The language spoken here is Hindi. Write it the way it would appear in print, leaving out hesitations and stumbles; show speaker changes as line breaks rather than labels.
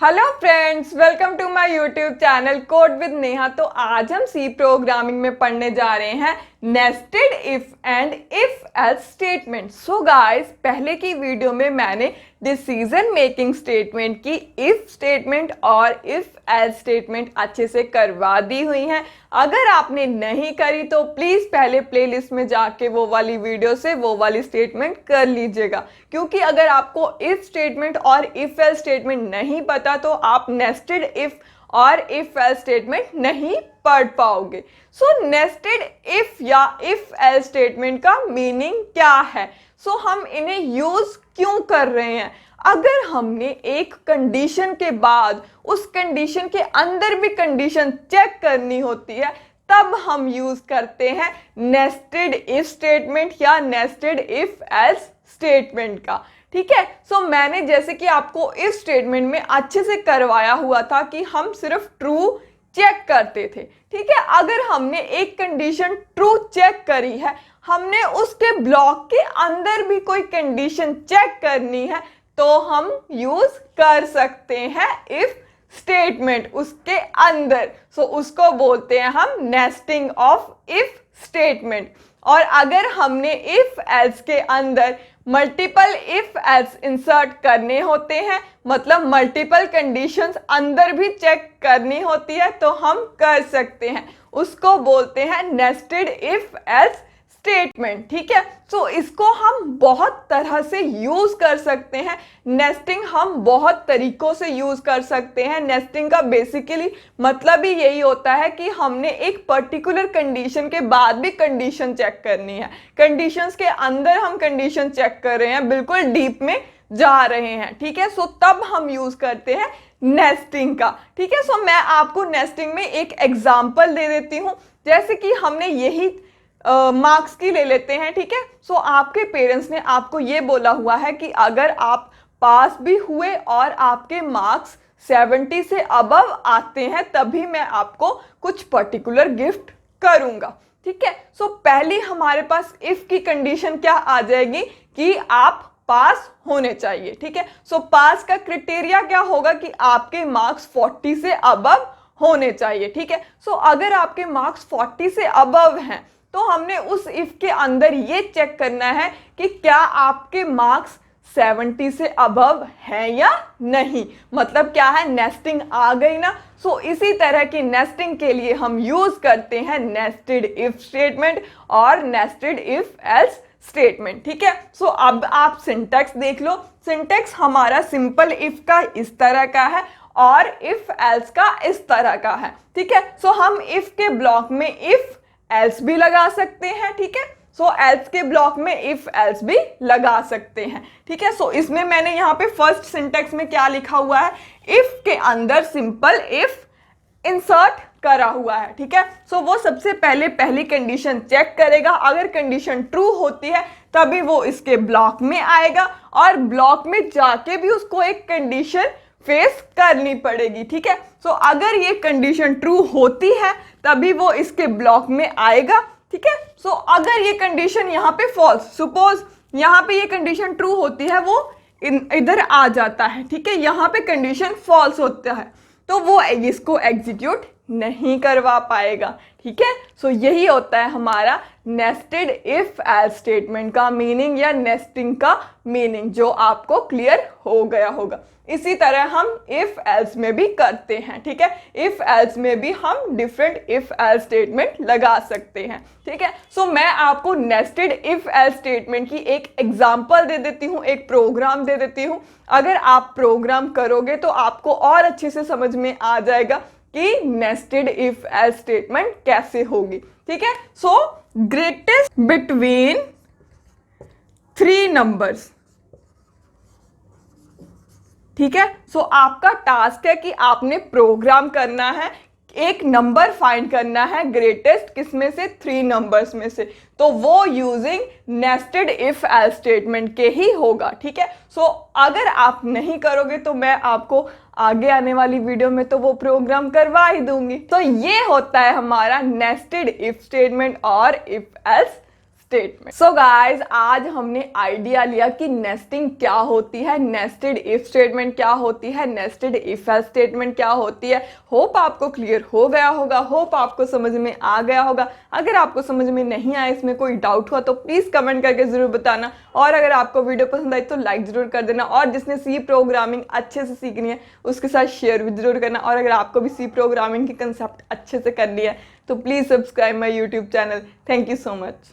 Hello friends, welcome to my YouTube channel Code with Neha. तो आज हम सी प्रोग्रामिंग में पढ़ने जा रहे हैं nested if and if else statement. So guys, पहले की वीडियो में मैंने डिसीजन मेकिंग स्टेटमेंट की इफ स्टेटमेंट और इफ एल्स स्टेटमेंट अच्छे से करवा दी हुई हैं। अगर आपने नहीं करी तो प्लीज पहले प्लेलिस्ट में जाके वो वाली वीडियो से वो वाली स्टेटमेंट कर लीजिएगा, क्योंकि अगर आपको इफ स्टेटमेंट और इफ एल्स स्टेटमेंट नहीं पता तो आप नेस्टेड इफ और इफ एल्स स्टेटमेंट नहीं पढ़ पाओगे। सो नेस्टेड इफ या इफ एल्स स्टेटमेंट का मीनिंग क्या है, सो हम इन्हें यूज क्यों कर रहे हैं। अगर हमने एक कंडीशन के बाद उस कंडीशन के अंदर भी कंडीशन चेक करनी होती है, तब हम यूज करते हैं नेस्टेड इफ स्टेटमेंट या नेस्टेड इफ एल्स स्टेटमेंट का। ठीक है, सो मैंने जैसे कि आपको इफ स्टेटमेंट में अच्छे से करवाया हुआ था कि हम सिर्फ ट्रू चेक करते थे। ठीक है, अगर हमने एक कंडीशन ट्रू चेक करी है, हमने उसके ब्लॉक के अंदर भी कोई कंडीशन चेक करनी है, तो हम यूज कर सकते हैं इफ स्टेटमेंट उसके अंदर। सो उसको बोलते हैं हम नेस्टिंग ऑफ इफ स्टेटमेंट। और अगर हमने इफ एल्स के अंदर मल्टीपल इफ एल्स इंसर्ट करने होते हैं, मतलब मल्टीपल कंडीशंस अंदर भी चेक करनी होती है, तो हम कर सकते हैं, उसको बोलते हैं नेस्टेड इफ एल्स स्टेटमेंट। ठीक है, सो इसको हम बहुत तरह से यूज कर सकते हैं। नेस्टिंग हम बहुत तरीकों से यूज कर सकते हैं। नेस्टिंग का बेसिकली मतलब ही यही होता है कि हमने एक पर्टिकुलर कंडीशन के बाद भी कंडीशन चेक करनी है। कंडीशंस के अंदर हम कंडीशन चेक कर रहे हैं, बिल्कुल डीप में जा रहे हैं। ठीक है, सो तब हम यूज करते हैं नेस्टिंग का। ठीक है, सो मैं आपको नेस्टिंग में एक एग्जांपल दे देती हूँ। जैसे कि हमने यही मार्क्स की ले लेते हैं। ठीक है, सो आपके पेरेंट्स ने आपको ये बोला हुआ है कि अगर आप पास भी हुए और आपके मार्क्स 70 से अबव आते हैं, तभी मैं आपको कुछ पर्टिकुलर गिफ्ट करूंगा। ठीक है, सो पहली हमारे पास इफ की कंडीशन क्या आ जाएगी कि आप पास होने चाहिए। ठीक है, सो पास का क्राइटेरिया क्या होगा कि आपके मार्क्स 40 से अबव होने चाहिए। ठीक है, सो अगर आपके मार्क्स 40 से अबव हैं, तो हमने उस इफ के अंदर ये चेक करना है कि क्या आपके मार्क्स 70 से अबव है या नहीं। मतलब क्या है, नेस्टिंग आ गई ना। सो इसी तरह की नेस्टिंग के लिए हम यूज करते हैं नेस्टेड इफ स्टेटमेंट और नेस्टेड इफ एल्स स्टेटमेंट। ठीक है, सो अब आप सिंटैक्स देख लो। सिंटैक्स हमारा सिंपल इफ का इस तरह का है और इफ एल्स का इस तरह का है। ठीक है, सो हम इफ के ब्लॉक में इफ एल्स भी लगा सकते हैं। ठीक है, सो एल्स के ब्लॉक में इफ एल्स भी लगा सकते हैं। ठीक है, सो इसमें मैंने यहाँ पे फर्स्ट सिंटेक्स में क्या लिखा हुआ है, इफ के अंदर सिंपल इफ इंसर्ट करा हुआ है। ठीक है, सो वो सबसे पहले पहली कंडीशन चेक करेगा। अगर कंडीशन ट्रू होती है तभी वो इसके ब्लॉक में आएगा और ब्लॉक में जाके भी उसको एक कंडीशन फेस करनी पड़ेगी। ठीक है, सो अगर ये कंडीशन ट्रू होती है तभी वो इसके ब्लॉक में आएगा। ठीक है, सो अगर ये कंडीशन यहाँ पे फॉल्स, सपोज यहाँ पे ये कंडीशन ट्रू होती है, वो इधर आ जाता है। ठीक है, यहाँ पे कंडीशन फॉल्स होता है, तो वो इसको एग्जीक्यूट नहीं करवा पाएगा। ठीक है, सो यही होता है हमारा नेस्टेड इफ एल्स स्टेटमेंट का मीनिंग या नेस्टिंग का मीनिंग, जो आपको क्लियर हो गया होगा। इसी तरह हम इफ एल्स में भी करते हैं। ठीक है, इफ एल्स में भी हम डिफरेंट इफ एल्स स्टेटमेंट लगा सकते हैं। ठीक है, सो मैं आपको नेस्टेड इफ एल्स स्टेटमेंट की एक एग्जांपल दे देती हूँ, एक प्रोग्राम दे देती हूँ। अगर आप प्रोग्राम करोगे तो आपको और अच्छे से समझ में आ जाएगा कि नेस्टेड इफ एल्स स्टेटमेंट कैसे होगी। ठीक है, सो ग्रेटेस्ट बिटवीन 3 नंबर्स। ठीक है, सो आपका टास्क है कि आपने प्रोग्राम करना है, एक नंबर फाइंड करना है ग्रेटेस्ट किसमें से, 3 नंबर्स में से। तो वो using nested if else statement के ही होगा। ठीक है, सो अगर आप नहीं करोगे तो मैं आपको आगे आने वाली वीडियो में तो वो प्रोग्राम करवा ही दूंगी। तो ये होता है हमारा नेस्टेड इफ स्टेटमेंट और if else statement. So guys, आज हमने आइडिया लिया कि नेस्टिंग क्या होती है, नेस्टेड इफ स्टेटमेंट क्या होती है, नेस्टेड इफ एल्स स्टेटमेंट क्या होती है। होप आपको क्लियर हो गया होगा, होप आपको समझ में आ गया होगा। अगर आपको समझ में नहीं आया, इसमें कोई डाउट हुआ तो प्लीज कमेंट करके जरूर बताना। और अगर आपको वीडियो पसंद आई तो लाइक जरूर कर देना, और जिसने सी प्रोग्रामिंग अच्छे से सीखनी है उसके साथ शेयर भी जरूर करना। और अगर आपको भी सी प्रोग्रामिंग की कंसेप्ट अच्छे से करनी है तो please subscribe my YouTube channel. Thank you so much.